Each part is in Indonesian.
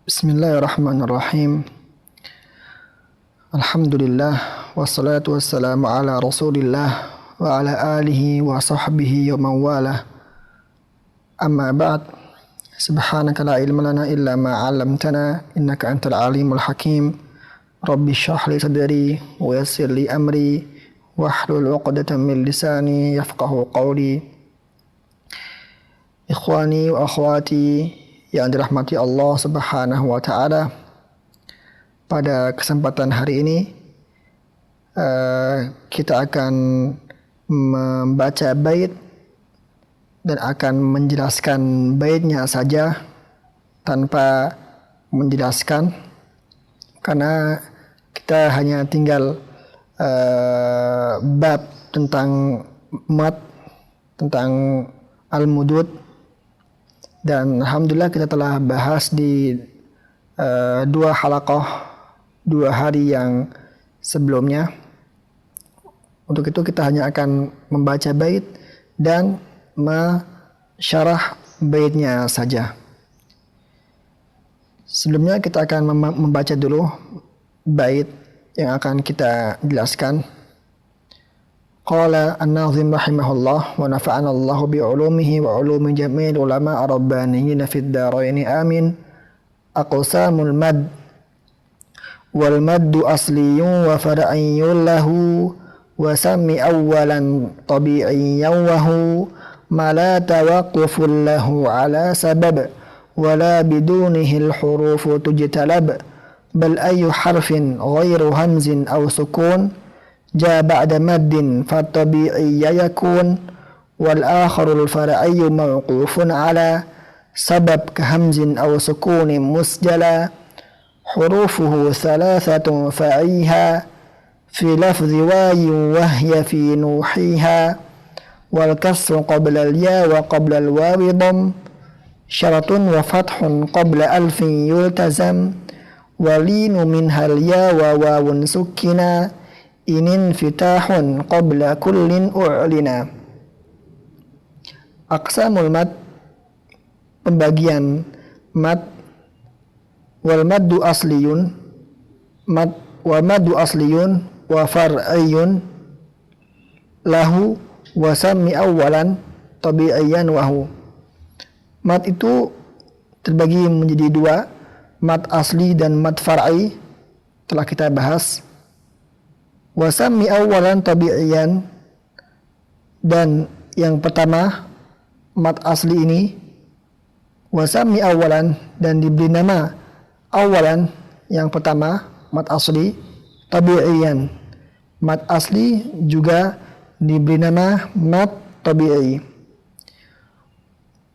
Bismillahirrahmanirrahim. Alhamdulillah wassalatu wassalamu ala Rasulillah wa ala alihi wa sahbihi wa mawalah. Amma ba'd. Subhanaka la ilma lana illa ma 'allamtana innaka antal alimul hakim. Rabbi shrah li sadri wa yassir li amri wahlul 'uqdatam min lisani yafqahu qawli. Ikhwani wa akhwati yang dirahmati Allah Subhanahu wa taala. Pada kesempatan hari ini kita akan membaca bait dan akan menjelaskan baitnya saja tanpa menjelaskan, karena kita hanya tinggal bab tentang mat, tentang al-mudud, dan alhamdulillah kita telah bahas di 2 halaqah 2 hari yang sebelumnya. Untuk itu kita hanya akan membaca bait dan mensyarah baitnya saja. Sebelumnya kita akan membaca dulu bait yang akan kita jelaskan. Qala an-nazim rahimahullah wa nafa'ana Allah bi'ulumihi wa ulumi jami'il ulama ar-rabbaniyyin fid dharain amin. Aqsamul mad wal maddu asliyun wa far'iyyun lahu wa sami awwalan tabi'iyyan wa hu ma la tawaqqufun lahu ala sabab wa la bidunihi al-hurufu tujtalab bal ayyu harfin ghairu hamzin aw sukun ja ba'da maddin fatabi'iyya yakun wal akharul far'iyyu mawqufun ala sabab kahamzin aw sukunin musjala hurufuhu thalathatun fa'iha fi lafzi wayin wahya fi nuhiha wal kasru qabla al ya wa qabla al wawi dham syaratun wa fathun qabla alfin yultazam walinu minha al ya wa wawun sukkina inin fitahun qabla kullin u'lina. Aqsamul mad, pembagian mad, wal maddu asliyun, mad wa maddu asliyun wa far'iyun lahu wa sami awwalan tabi'iyyan wahu. Mad itu terbagi menjadi 2, mad asli dan mad far'i, telah kita bahas. Wasami awalan tabi'iyan, dan yang pertama mad asli ini wasami awalan, dan diberi nama awalan yang pertama mad asli, tabi'iyan mad asli juga diberi nama mad tabi'i.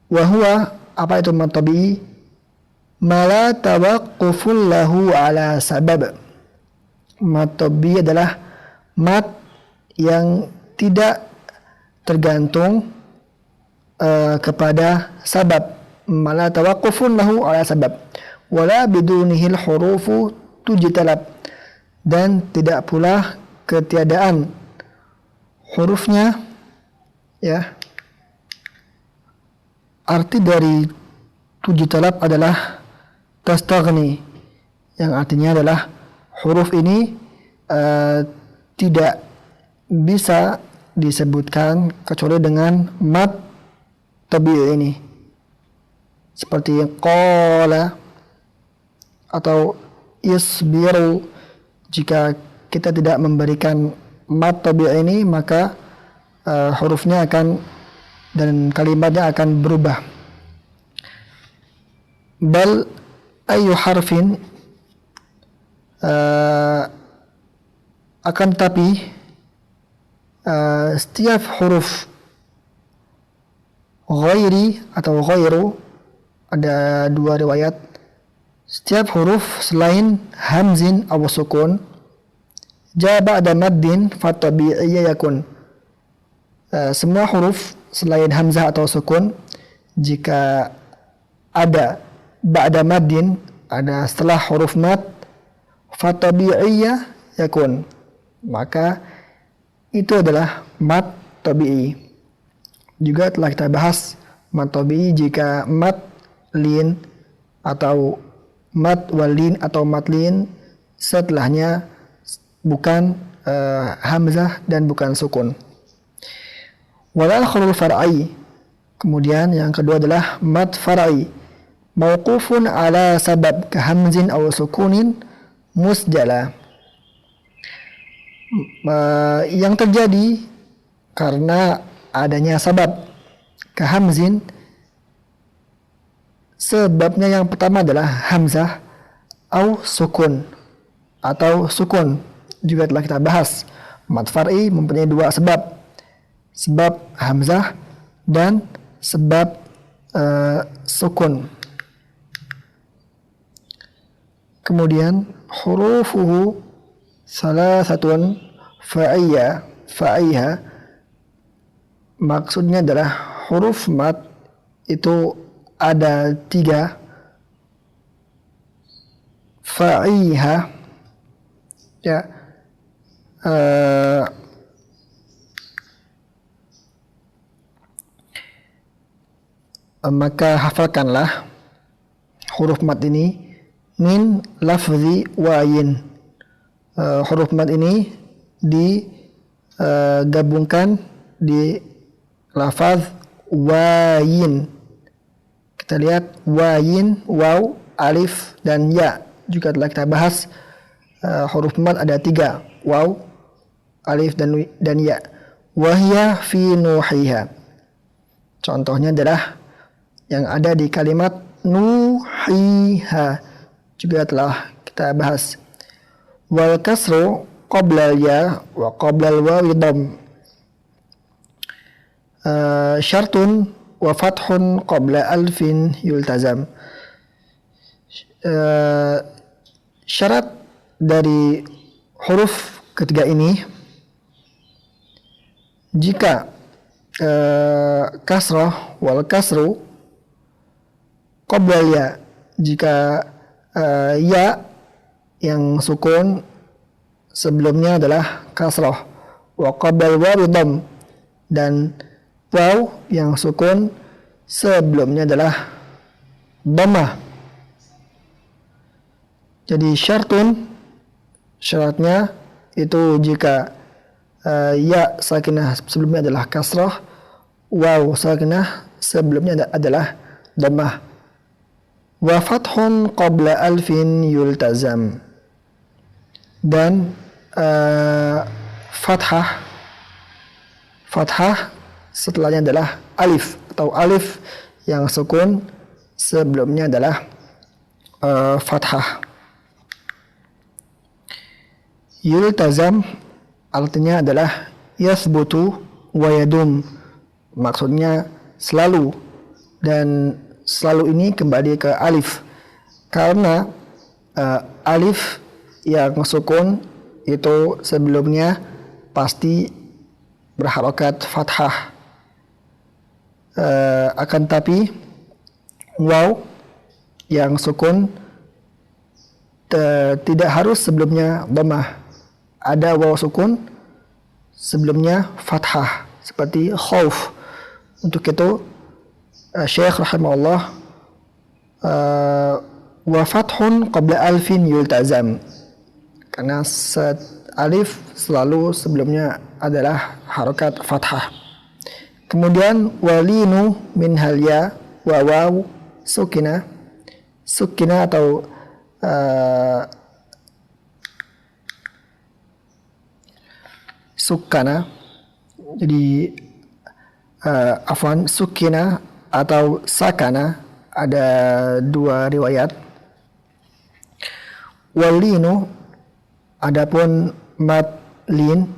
Wahua, apa itu mad tabi'i? Mala tawaqqufun lahu ala sabab. Mad tabi'i adalah mad yang tidak tergantung kepada sabab. Mala tawaqqufun lahu ala sabab wala bidunihil hurufu tujtalab, dan tidak pula ketiadaan hurufnya, ya. Arti dari tujtalab adalah tastaghni, yang artinya adalah huruf ini tidak bisa disebutkan kecuali dengan mad tabi'i ini, seperti qala atau isbiru. Jika kita tidak memberikan mad tabi'i ini, maka hurufnya akan dan kalimatnya akan berubah. Bal ayu harfin, akan tetapi setiap huruf ghairi atau ghairu, ada 2 riwayat, setiap huruf selain hamzin aw sukun ja ba'da maddin fatabi'iyya yakun. Semua huruf selain hamzah atau sukun, jika ada ba'da maddin, ada setelah huruf mad, fatabi'iyya yakun, maka itu adalah mad tabi'i. Juga telah kita bahas mad tabi'i jika mad lin atau mad walin atau madlin setelahnya bukan hamzah dan bukan sukun. Wal akharul far'i, kemudian yang kedua adalah mad far'i, mauqufun ala sabab kahamzin aw sukunin musjala, yang terjadi karena adanya sabab kahamzin. Sebabnya yang pertama adalah hamzah atau sukun juga telah kita bahas. Mad far'i mempunyai dua sebab, sebab hamzah dan sebab sukun. Kemudian hurufuhu salasatun fa'iyha, maksudnya adalah huruf mad itu ada 3, fa'iyha ya, maka hafalkanlah huruf mad ini min lafzi wayin. Huruf mad ini digabungkan di lafaz wayin. Kita lihat wayin, waw, alif dan ya juga telah kita bahas. Huruf mad ada 3, waw, alif dan ya. Wahya fi nuhiha, contohnya adalah yang ada di kalimat nuhiha, juga telah kita bahas. Wal kasru qabla ya wa qabla wawi dam, syartun wa fathun qabla alfin yultazam. Syarat dari huruf ketiga ini, jika kasrah wal kasru qabla ya, jika ya yang sukun sebelumnya adalah kasrah, wa qabla wawi dam, dan waw yang sukun sebelumnya adalah dhammah. Jadi syaratnya itu jika ya sakinah sebelumnya adalah kasrah, waw sakinah sebelumnya adalah dhammah. Wa fathun qabla alfin yultazam, dan fathah setelahnya adalah alif atau alif yang sukun sebelumnya adalah fathah. Yultazam artinya adalah yathbutu wa yadum, maksudnya selalu, dan selalu ini kembali ke alif karena alif yang sukun itu sebelumnya pasti berharokat fathah. Akan tapi waw yang sukun tidak harus sebelumnya dhammah, ada waw sukun sebelumnya fathah seperti khauf. Untuk itu Syekh rahimahullah wa fathun qabla alfin yultazam, karena alif selalu sebelumnya adalah harokat fathah. Kemudian walinu min halya wa waw sukina atau sukana, jadi afwan, sukina atau sakana, ada dua riwayat. Walinu adapun mad lin,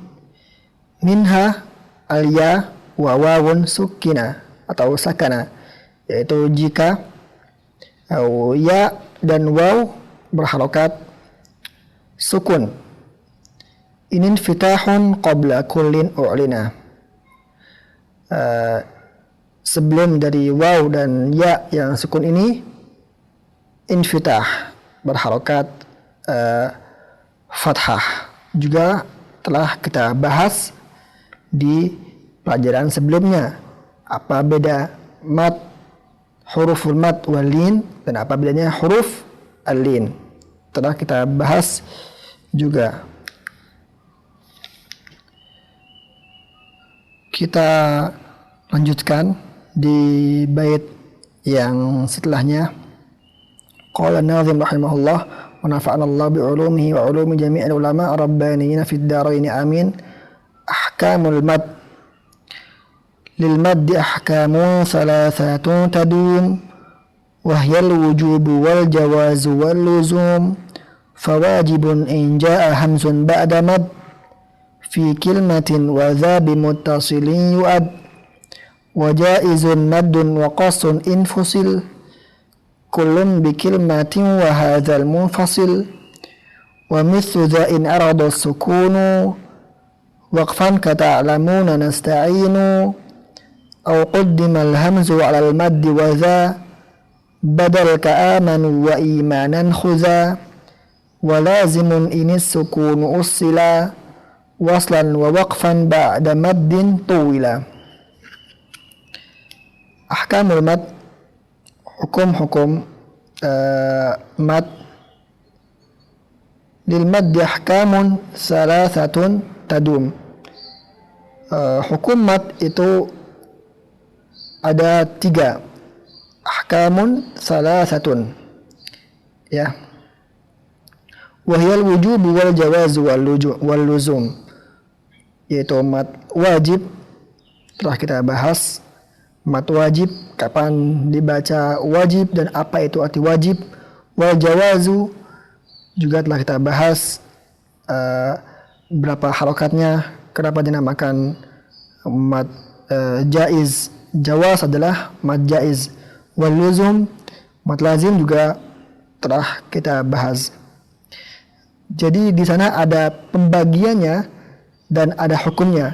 minha alya wa wawun sukina atau sakana, yaitu jika ya dan waw berharokat sukun. Inin fitahun qabla kullin u'lina, sebelum dari waw dan ya yang sukun ini infitah berharokat fathah, juga telah kita bahas di pelajaran sebelumnya apa beda mad, huruful mad wal lin, dan apa bedanya huruf al-lin. Telah kita bahas juga. Kita lanjutkan di bait yang setelahnya. Qala an-nazim rahimahullah wa nafa'ana Allah bi 'ulumihi wa 'ulumi jami'il ulama ar-rabbaniyyin fid dharain amin. Ahkamul mad. Lil maddi ahkamun thalathatun tadum wa hiya al-wujub wal jawaz wal luzum. Fawajibun in jaa'a hamzun ba'da mad fi kilmatin wa dha bimuttasilin yu'ad wa jaizun maddun wa qasun infusil kullun bi kilmatin wa hadzal munfasil wa mithlu dha in arada sukunu waqfan ka ta'lamuna nasta'inu aw qaddima al-hamzu 'ala al-maddi wa dha badal ka amanu wa imanan khuza wa lazimun inis sukunu usila waslan wa waqfan ba'da maddin tuwila. Ahkamul mad, hukum-hukum mad. Lil maddi ahkamun salasatun tadum. Hukum mad itu ada 3. Ahkamun salasatun, ya. Wahyal wujub wal jawaz wal luzum, yaitu mad wajib telah kita bahas. Mad wajib, kapan dibaca wajib dan apa itu arti wajib. Wal jawazu juga telah kita bahas berapa harokatnya, kenapa dinamakan mad jaiz. Jawaz adalah mad jaiz. Wal luzum, mad lazim juga telah kita bahas. Jadi di sana ada pembagiannya dan ada hukumnya.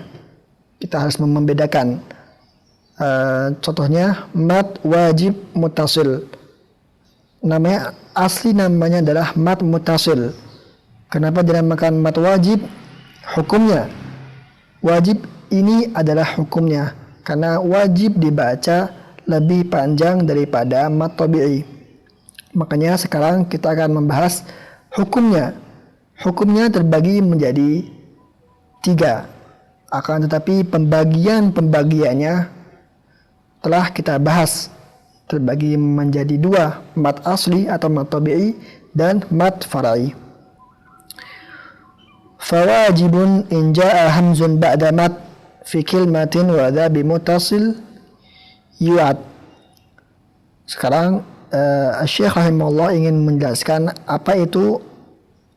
Kita harus membedakan. Contohnya mad wajib muttasil. Asli namanya adalah mad muttasil. Kenapa dinamakan mad wajib? Hukumnya. Wajib ini adalah hukumnya. Karena wajib dibaca lebih panjang daripada mad tabi'i. Makanya sekarang kita akan membahas hukumnya. Hukumnya terbagi menjadi 3. Akan tetapi pembagiannya telah kita bahas, terbagi menjadi 2, mad asli atau mad tabi'i dan mad far'i. Fawajibun in jaa'a hamzun ba'da mad fi kilmatin wa dha bimuttasil yu'ad. Sekarang Syekh rahimahullah ingin menjelaskan apa itu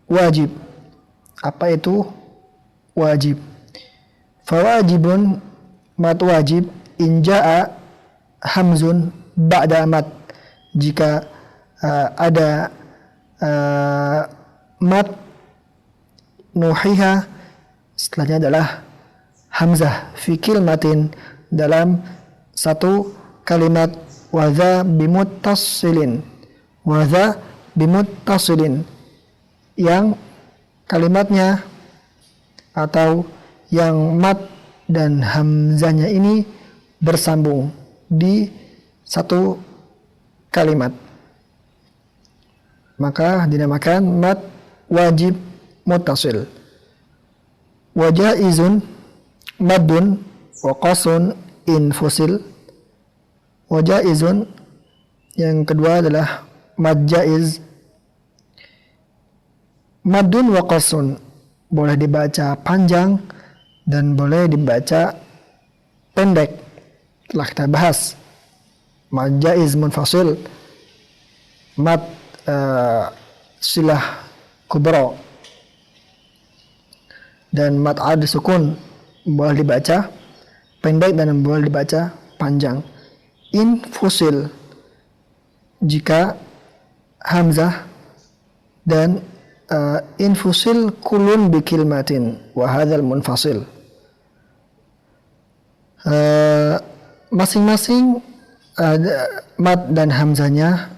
wajib. Apa itu wajib? Fawajibun, mad wajib, in jaa'a hamzun ba'da mad, jika ada mad nuhiha setelahnya adalah hamzah fi kilmatin, dalam satu kalimat, wadha bimuttasilin, wadha bimuttasilin, yang kalimatnya atau yang mad dan hamzahnya ini bersambung di satu kalimat, maka dinamakan mad wajib muttasil. Wa jaizun maddun wa qasun infusil. Wa jaizun, yang kedua adalah mad jaiz. Maddun wa qasun, boleh dibaca panjang dan boleh dibaca pendek. Telah kita bahas mad jaiz munfasil, mad silah kubra, dan mad ad sukun boleh dibaca pendek dan boleh dibaca panjang. Infusil, jika hamzah, dan infusil kulun bi kilmatin wa hadzal munfasil. Masing-masing mad dan hamzahnya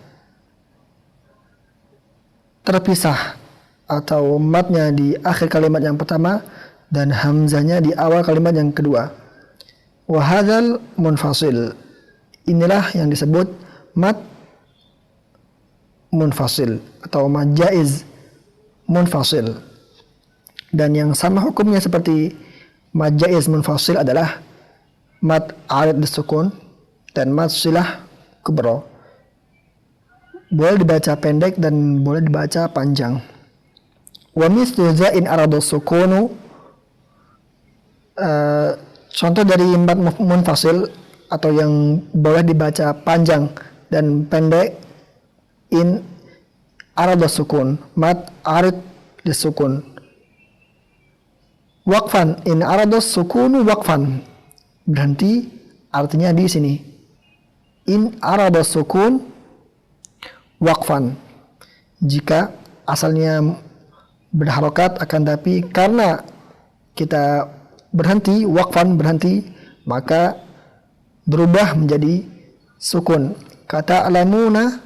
terpisah, atau madnya di akhir kalimat yang pertama dan hamzahnya di awal kalimat yang kedua. Wa hadzal munfasil, inilah yang disebut mad munfasil atau mad jaiz munfasil. Dan yang sama hukumnya seperti mad jaiz munfasil adalah mad arid disukun dan mad silah kubra. Boleh dibaca pendek dan boleh dibaca panjang. Wa mithlu za in arada sukunu, contoh dari mad munfasil atau yang boleh dibaca panjang dan pendek, in arada sukun, mad arid disukun. Waqfan, in arada sukunu waqfan, berhenti, artinya di sini. In arada sukun waqfan, jika asalnya berharokat akan tapi karena kita berhenti, waqfan berhenti, maka berubah menjadi sukun. Kata alamuna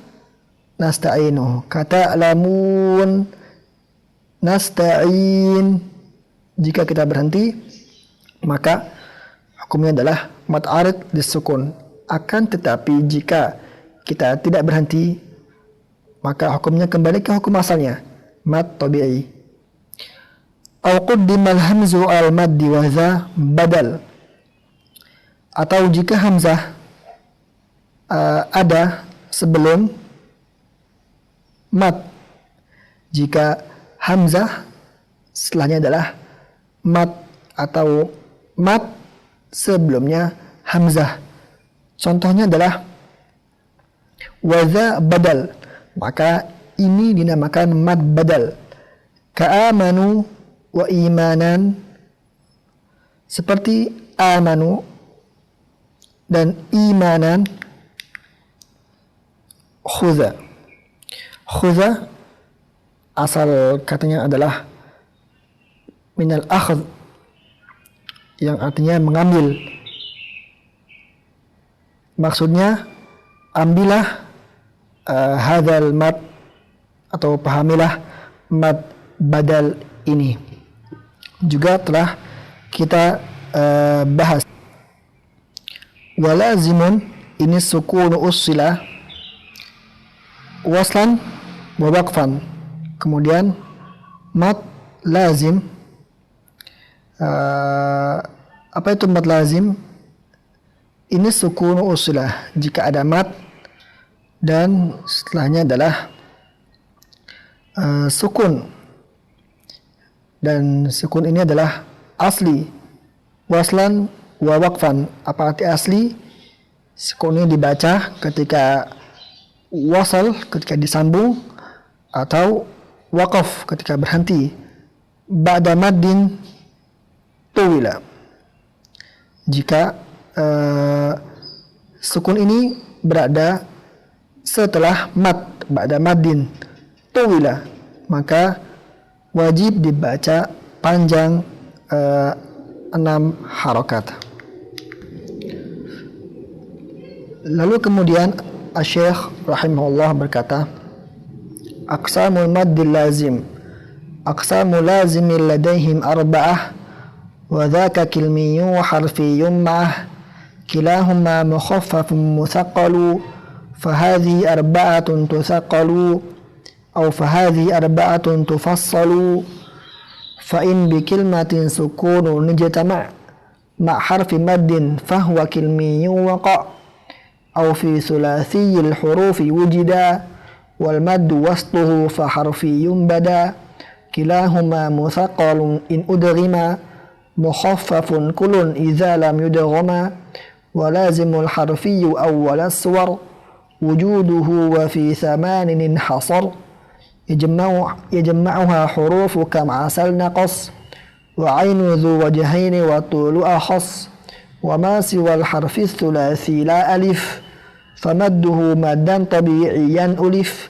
nasta'inu, kata alamun nasta'in. Jika kita berhenti, maka hukumnya adalah mad arid disukun. Akan tetapi jika kita tidak berhenti, maka hukumnya kembali ke hukum asalnya, mad tabi'i. Au quddimal hamzu al maddi wa za badal, atau jika hamzah ada sebelum mad, jika hamzah setelahnya adalah mad atau mad sebelumnya hamzah. Contohnya adalah waza badal, maka ini dinamakan mad badal. Ka'amanu wa imanan, seperti amanu dan imanan. Khuza, khuza asal katanya adalah minal akhd, yang artinya mengambil. Maksudnya ambillah hadzal mad, atau pahamilah mad badal ini. Juga telah kita bahas. Walazimun, ini sukunu ussila waslan wa waqfan. Kemudian mad lazim, apa itu mad lazim? Ini sukunu usilah, jika ada mad dan setelahnya adalah sukun, dan sukun ini adalah asli. Waslan wa waqfan, apa arti asli? Sukun ini dibaca ketika wasal, ketika disambung, atau waqaf ketika berhenti. Ba'da maddin tuwila, jika sukun ini berada setelah mad, ba'da maddin tuwila, maka wajib dibaca panjang 6 harokat. Lalu kemudian Asy-Syaikh rahimahullah berkata, aqsamul maddil lazim, aqsamul lazimil ladaihim arba'ah, wa dhaka kilmiyun wa harfiyyun ma'ah, kilahuma mukhaffafun muthaqqalu, fahadhi arba'atun tuthaqqalu, aw fahadhi arba'atun tufassalu, fa in bi kilmatin sukunun nijtama' ma harfi maddin fahuwa kilmiyun waqa', aw fi thulathiyil hurufi wujida, wal maddu wasluhu fa harfiyyun bada, kilahuma muthaqqalun in udghima, mukhaffafun kullun idza lam yudghama, wa lazimul harfiyyu awwal as-suwar, wujuduhu wa fi thamanin inhasar, yajma'uha hurufu kam asal naqas, wa aynu dhu wajhaini wa tulu akhas, wa ma siwal harfi thulathi la alif, famadduhu maddan tabi'iyan ulif,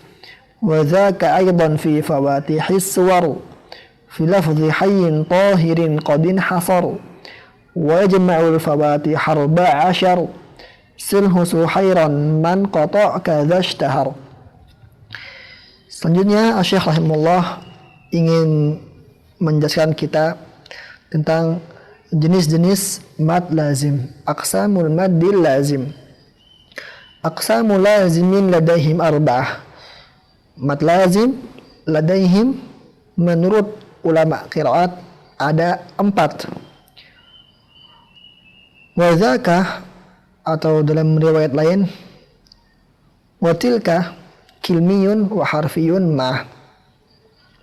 wa dhaka aydan fi fawatihis suwar, fi lafzi hayyin tahirin qad inhasar, wa yajma'ul fawatih 14, silhu suhairan man qata' kadza ishtahar. Selanjutnya Asy-Syaikh rahimahullah ingin menjelaskan kita tentang jenis-jenis mad lazim, aqsamul maddil lazim. Aqsamul lazimin ladaihim arba'ah, Mad lazim ladaihim menurut ulama qiraat ada 4. Wa dzaka atau dalam riwayat lain wa tilka kilmiyun wa harfiyun ma.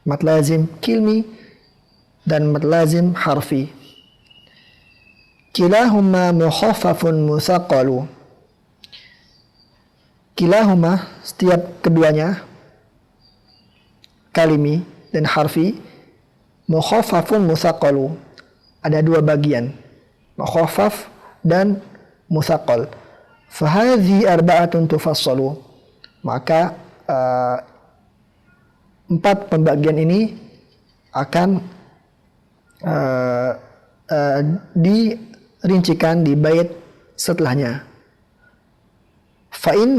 Mad lazim kilmi dan mad lazim harfi. Kilahuma mukhaffafun musaqqalu. Kilahuma setiap keduanya kalimi dan harfi mukhaffafun musaqqalu. Ada 2 bagian, mukhaffaf dan musaqqal. Fahadhi arba'atun tufassalu. Maka 4 pembagian ini akan dirincikan di bait setelahnya. Fa'in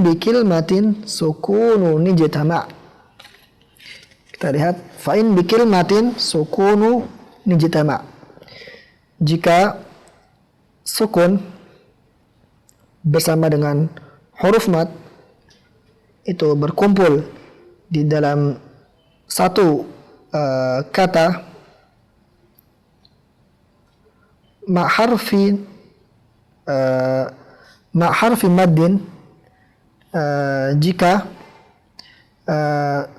bikilmatin sukunu nijtama. Kita lihat fa'in bikilmatin sukunu nijtama. Jika sukun bersama dengan huruf mat itu berkumpul di dalam satu kata ma harfi maddin, jika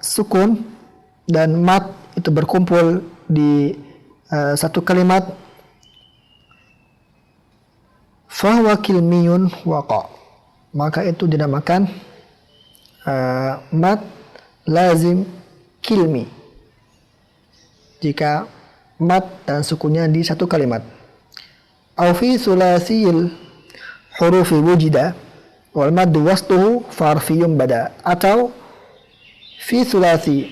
sukun dan mat itu berkumpul di satu kalimat, fahuwa kilmiyun waqa, maka itu dinamakan mad lazim kilmi jika mat dan sukunnya di satu kalimat. Au fi sulasil hurufi wujida wal maddu wastuhu farfiyum bada, atau fi sulasi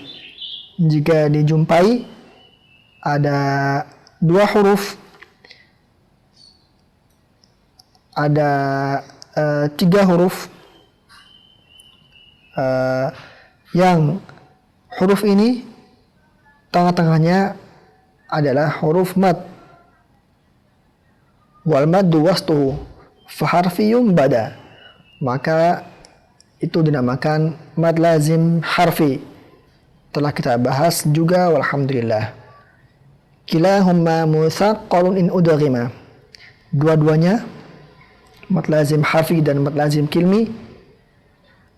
jika dijumpai ada 2 huruf, ada 3 huruf yang huruf ini tengah-tengahnya adalah huruf mad, wal maddu wastuhu faharfiyum bada, maka itu dinamakan mad lazim harfi. Telah kita bahas juga walhamdulillah. Kilahumma musaqqalun in udghima, dua-duanya mad lazim harfi dan mad lazim kilmi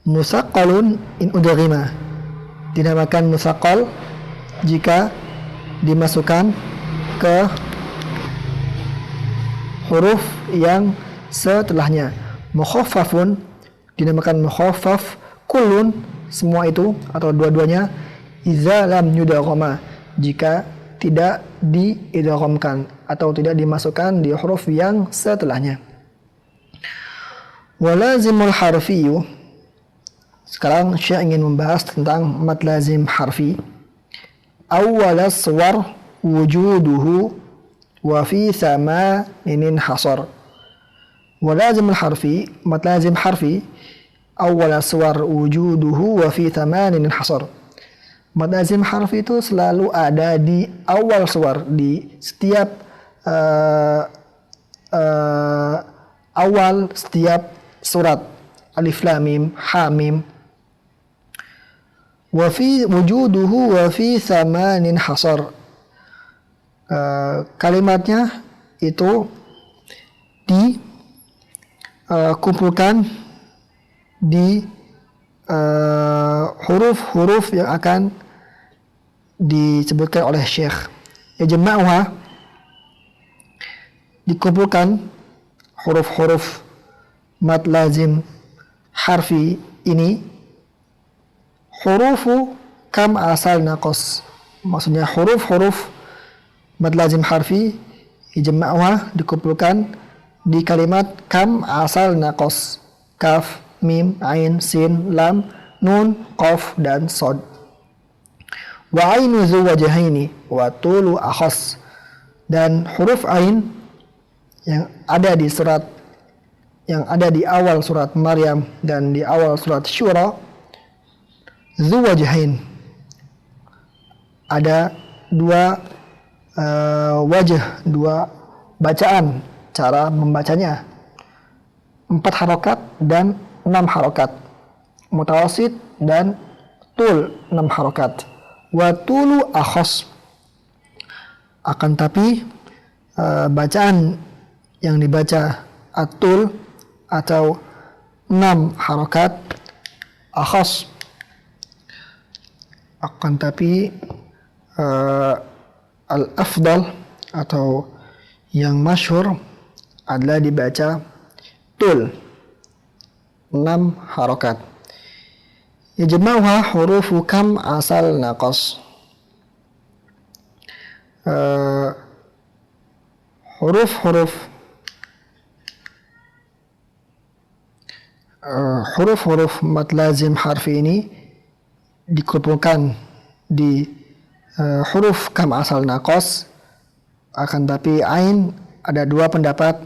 musaqqalun in udghima, dinamakan musaqqal jika dimasukkan ke huruf yang setelahnya. Mukhaffafun dinamakan mukhaffaf kullun, semua itu atau dua-duanya, idza lam yudghama, jika tidak diidghamkan atau tidak dimasukkan di huruf yang setelahnya. Walazimul harfiyu, sekarang Syekh ingin membahas tentang mad lazim harfi. Awwalas suwar wujuduhu wa fi thamanin hasar. Walazimul harfi, mad lazim harfi, awwalas suwar wujuduhu wa fi thamanin hasar. Mad lazim harfi itu selalu ada di awal suwar, di setiap awal setiap surat. Alif lam mim, ha mim. Wa fi wujuduhu wa fi thamanin hasar. Kalimatnya itu dikumpulkan di huruf-huruf yang akan disebutkan oleh Syekh. Ya jama'uha, dikumpulkan huruf-huruf mad lazim harfi ini, hurufu kam asal naqas, maksudnya huruf-huruf mad lazim harfi ijma'uha dikumpulkan di kalimat kam asal naqas, kaf, mim, ain, sin, lam, nun, qaf dan sod. Wa ainu zu wajhaini wa tulu akhas, dan huruf ain yang ada di surat, yang ada di awal surat Maryam dan di awal surat Syura, zu wajhain, ada 2 wajah, 2 bacaan, cara membacanya, 4 harokat dan 6 harokat, mutawasid dan tul 6 harokat. Wa tulu akhas, akan tapi bacaan yang dibaca atul atau 6 harokat akhas, akan tapi al-afdal atau yang masyhur adalah dibaca tul 6 harokat. Yajma'uha hurufu kam asal naqas. Huruf mad lazim harfi ini dikumpulkan di huruf kam asal naqas, akan tapi ain ada 2 pendapat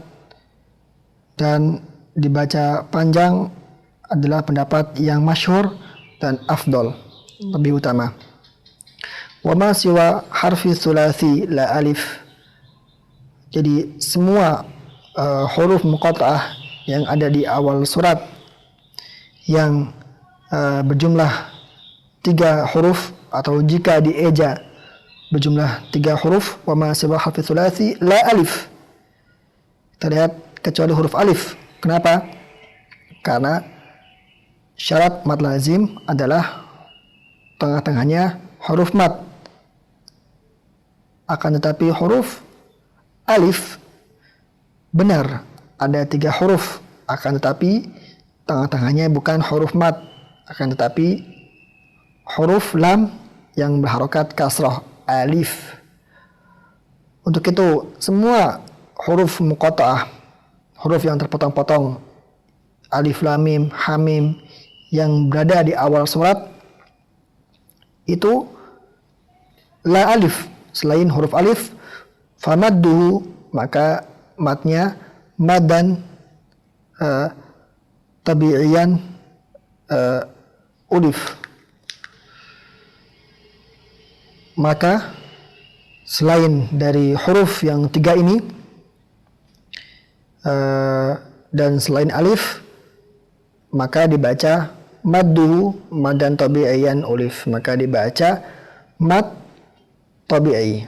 dan dibaca panjang adalah pendapat yang masyhur dan afdol, lebih utama. Wa ma siwa harfi thulathi la alif. Jadi semua huruf muqatta'ah yang ada di awal surat yang berjumlah 3 huruf atau jika dieja berjumlah 3 huruf, wa ma siwa harfi thulathi la alif. Kita lihat kecuali huruf alif. Kenapa? Karena syarat mad lazim adalah tengah-tengahnya huruf mad. Akan tetapi huruf alif benar ada 3 huruf, akan tetapi tengah-tengahnya bukan huruf mad, akan tetapi huruf lam yang berharokat kasrah, alif. Untuk itu semua huruf muqatta'ah, huruf yang terpotong-potong, alif lam mim ha mim yang berada di awal surat itu la alif, selain huruf alif, famadduhu, maka matnya madan tabi'iyan ulif. Maka selain dari huruf yang 3 ini dan selain alif, maka dibaca madduhu madan tabi'iyan ulif, maka dibaca mad tabi'i,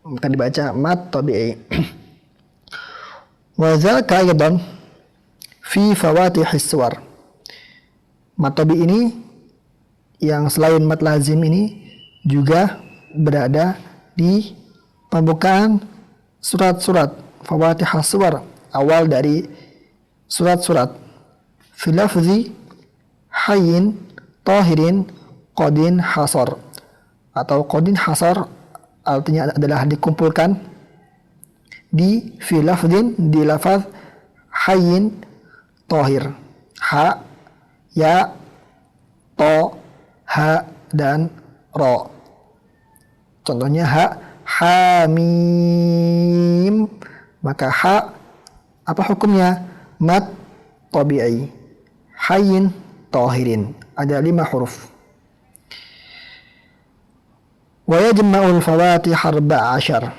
maka dibaca mad tabi'i. Wa dzaka aidan fi fawatihis suwar. Mad tabi'i ini yang selain mad lazim ini juga berada di pembukaan surat-surat, fawatihas suwar, awal dari surat-surat. Fi lafzi hayyin tahirin qadin hasar, atau qadin hasar artinya adalah dikumpulkan di fi lafzin, di lafaz hayyin tahir, ha, ya, to, ha dan ro. Contohnya ha, hamim, maka ha apa hukumnya? Mad tabi'i. Hayyin tahirin, ada 5 huruf. Wa yajma'ul fawatih 14.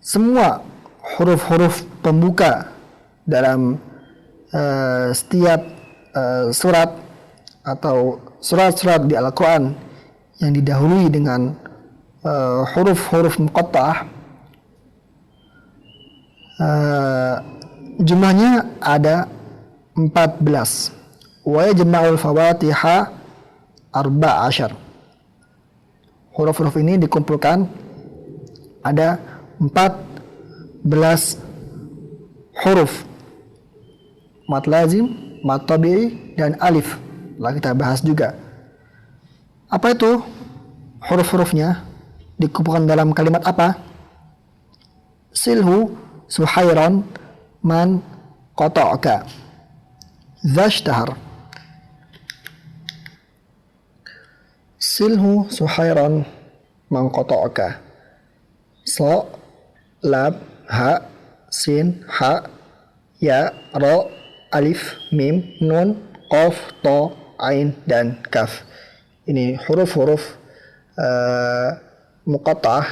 Semua huruf-huruf pembuka dalam setiap surat atau surat-surat di Al-Quran yang didahului dengan huruf-huruf muqatta'ah, jumlahnya ada 14. Wa yajma'ul fawatiha 14. Huruf-huruf ini dikumpulkan ada 14 huruf, mad lazim, mad tabi'i dan alif. Lalu kita bahas juga apa itu huruf-hurufnya, dikumpulkan dalam kalimat apa? Silhu suhairan man qata'aka zashtahar. Silhu suhairan man qata'aka. So, lab, ha, sin, ha, ya, ro, alif, mim, nun, qaf, to, ain dan kaf. Ini huruf-huruf muqatta'ah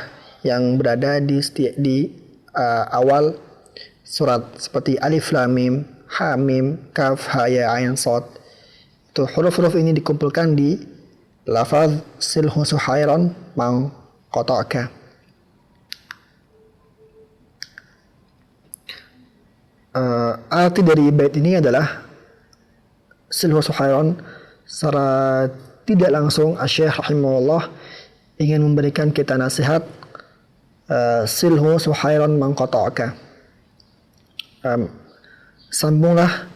yang berada di awal surat seperti Alif Lam Mim, Ha Mim, Kaf, Ha Ya Ain Shad. Itu huruf-huruf ini dikumpulkan di lafaz silhu suhairan man qata'aka. Arti dari bait ini adalah silhu suhairan secara tidak langsung Asy-Syaikh rahimahullah ingin memberikan kita nasihat, silhu suhairan man qata'aka, sambunglah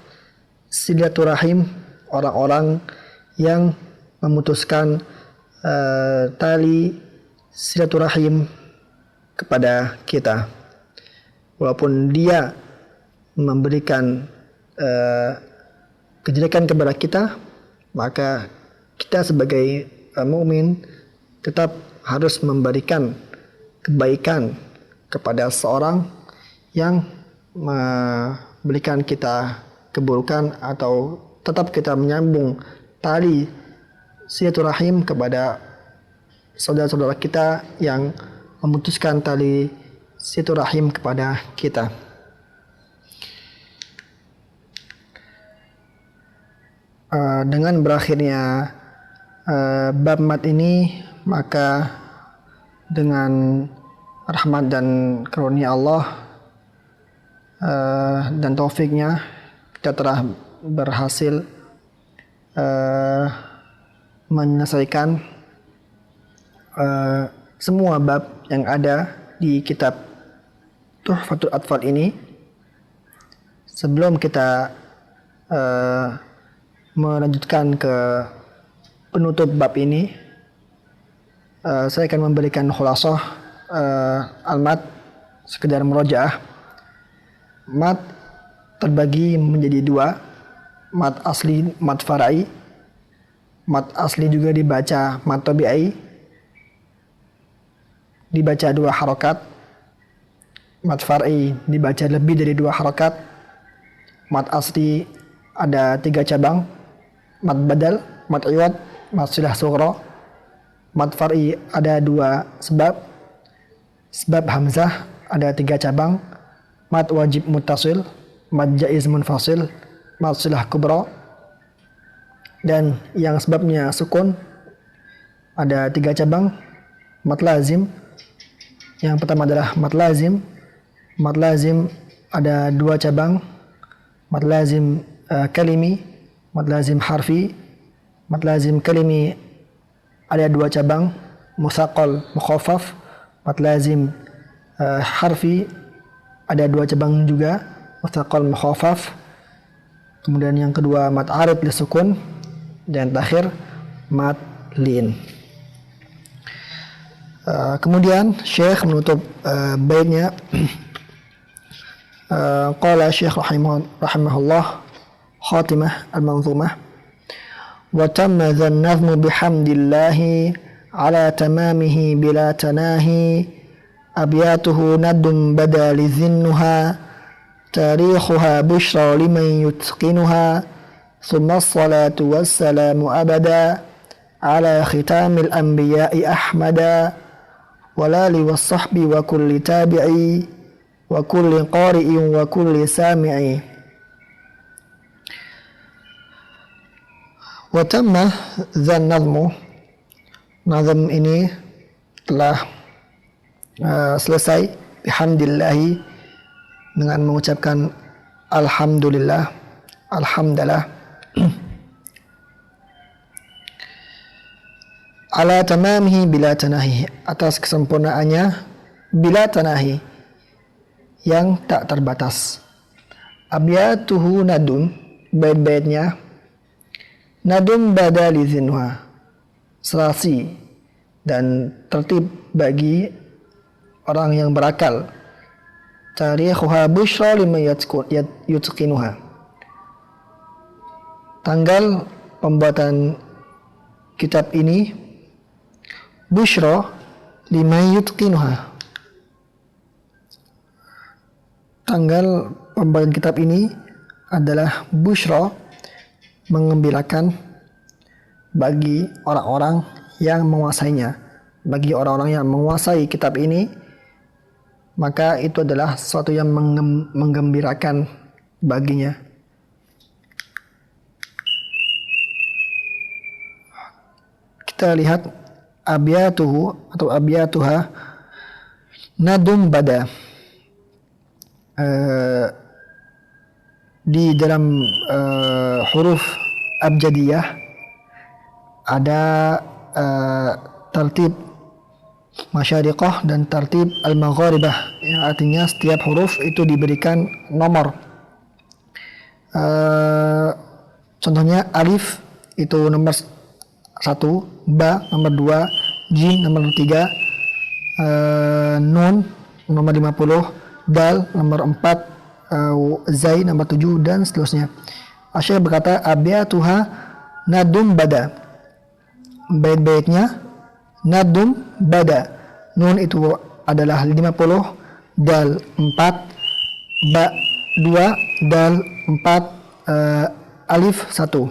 silaturahim orang-orang yang memutuskan tali silaturahim kepada kita, walaupun dia memberikan kejelekan kepada kita, maka kita sebagai mukmin tetap harus memberikan kebaikan kepada seorang yang memberikan kita keburukan, atau tetap kita menyambung tali silaturahim kepada saudara-saudara kita yang memutuskan tali silaturahim kepada kita. Dengan berakhirnya bab mat ini, maka dengan rahmat dan karunia Allah dan taufiknya, kita telah berhasil menyelesaikan semua bab yang ada di kitab Tuhfatul Atfal ini. Sebelum kita melanjutkan ke penutup bab ini, saya akan memberikan khulasah al-mat, sekedar murojaah. Mat terbagi menjadi dua, mat asli, mat farai. Mat asli juga dibaca mat tabi'i, dibaca 2 harokat. Mat farai dibaca lebih dari 2 harokat. Mat asli ada 3 cabang: mat badal, mat iwad, mat silah sughra. Mat far'i ada 2 sebab. Sebab hamzah ada 3 cabang: mat wajib muttasil, mat jaiz munfasil, mat silah kubra. Dan yang sebabnya sukun ada 3 cabang: mat lazim. Yang pertama adalah mat lazim. Mat lazim ada 2 cabang: mat lazim kalimi, mat lazim harfi. Mat lazim kalimi ada 2 cabang: musaqqal, mukhaffaf. Mat lazim harfi ada 2 cabang juga: musaqqal, mukhaffaf. Kemudian yang kedua mat arid li sukun, dan terakhir mat lin. Kemudian Syekh menutup baitnya. Qala Syekh rahimahullah khatimah al-manzumah: wa tamma dhan-nazmu bihamdillahi ala tamamihi bila tanahi, abyatuhu nadum badali zinnuha, tarikhuha bushra liman yutqinuha, thumma as-salatu was-salamu abada ala khitamil anbiya'i ahmada, walali was-sahbi wa kulli tabi'i wa kulli qari'in wa kulli sami'i. Wa tamma dzan nazmu, nazm ini telah selesai bihamdillahi, dengan mengucapkan alhamdulillah, alhamdulillah. Ala tamamihi bila tanahi, atas kesempurnaannya, bila tanahi, yang tak terbatas. Abyatuhu nadum, bait-baitnya nadum badali zinha, serasi dan tertib bagi orang yang berakal. Tarikhuha bushra liman yutqinuha, tanggal pembuatan kitab ini bushra liman yutqinuha, tanggal pembuatan kitab ini adalah bushra, mengembirakan bagi orang-orang yang menguasainya, bagi orang-orang yang menguasai kitab ini. maka itu adalah sesuatu yang menggembirakan baginya. Kita lihat abyatuhu atau abyatuha nadum bada. Di dalam huruf abjadiyah ada tertib masyariqah dan tertib al-magharibah, yang artinya setiap huruf itu diberikan nomor. Contohnya alif itu nomor 1, ba nomor 2, jim nomor 3, nun nomor 50, dal nomor 4, zai nomor 7 dan seterusnya. Asy-Syaikh berkata abyatuha nadum bada. Bait-baitnya nadum bada. Nun itu adalah 50, dal 4, ba 2, dal 4, alif 1.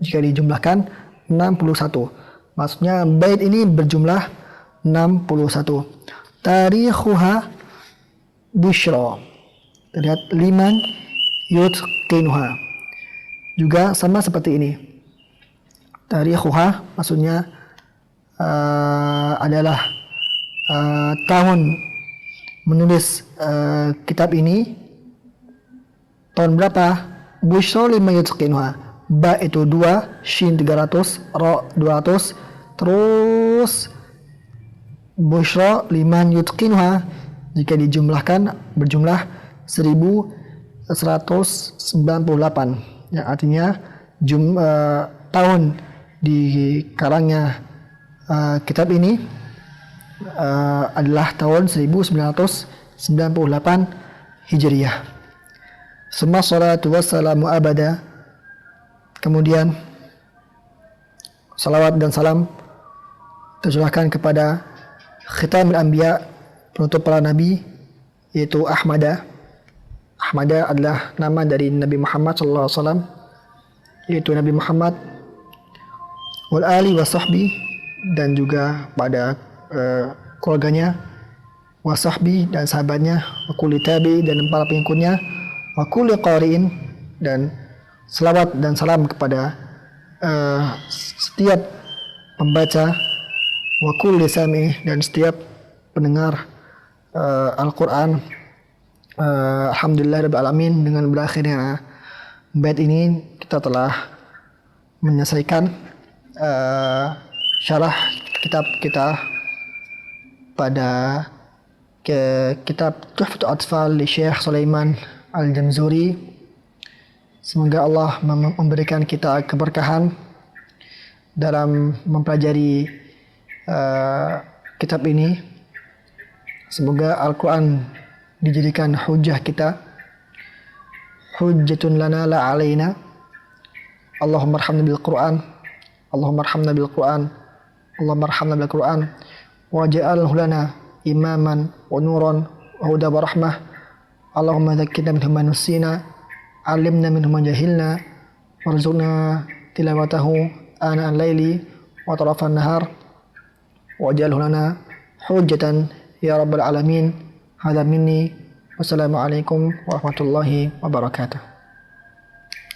Jika dijumlahkan 61. Maksudnya bait ini berjumlah 61. Tarikhuha busyra. Terlihat liman yutqinuha. Juga sama seperti ini. Tarikhuha maksudnya adalah tahun menulis kitab ini tahun berapa? Busyra liman yutqinuha. Ba itu 2, shin 300, ra 200, terus busyra liman yutqinuha jika dijumlahkan berjumlah 1198, yang artinya tahun di karangnya kitab ini adalah tahun 1998 Hijriyah. Summa salatu wassalamu abada. Kemudian salawat dan salam tercurahkan kepada khitamul anbiya, penutup para nabi, yaitu Ahmada. Ahmada adalah nama dari Nabi Muhammad SAW, yaitu Nabi Muhammad wal ali wa sahbi, dan juga pada keluarganya, wa sahbi dan sahabatnya, wa kulli tabi dan para pengikutnya, wa kulli qari'in, dan selawat dan salam kepada setiap pembaca, wa kulli sami, dan setiap pendengar Al-Quran. Alhamdulillah Rabbil Alamin. Dengan berakhirnya bait ini kita telah menyelesaikan syarah kitab kita pada kitab Tuhfatul Atfal li Syekh Sulaiman Al-Jamzuri. Semoga Allah memberikan kita keberkahan dalam mempelajari kitab ini. Semoga Al-Quran dijadikan hujah kita, hujjatun lana la alaina. Allahumma arhamna bil Quran, Allahumma arhamna bil Quran, Allahumma arhamna bil Quran, waj'alhu lana imaman wa nuran wa huda wa rahmah. Allahumma dzakkirna minhu ma nusina, alimna minhu ma jahilna, warzuqna tilawatahu ana al-laili wa tarafan nahar, waj'alhu lana hujjatan ya rabbal alamin. Hadza minni. Wassalamualaikum warahmatullahi wabarakatuh.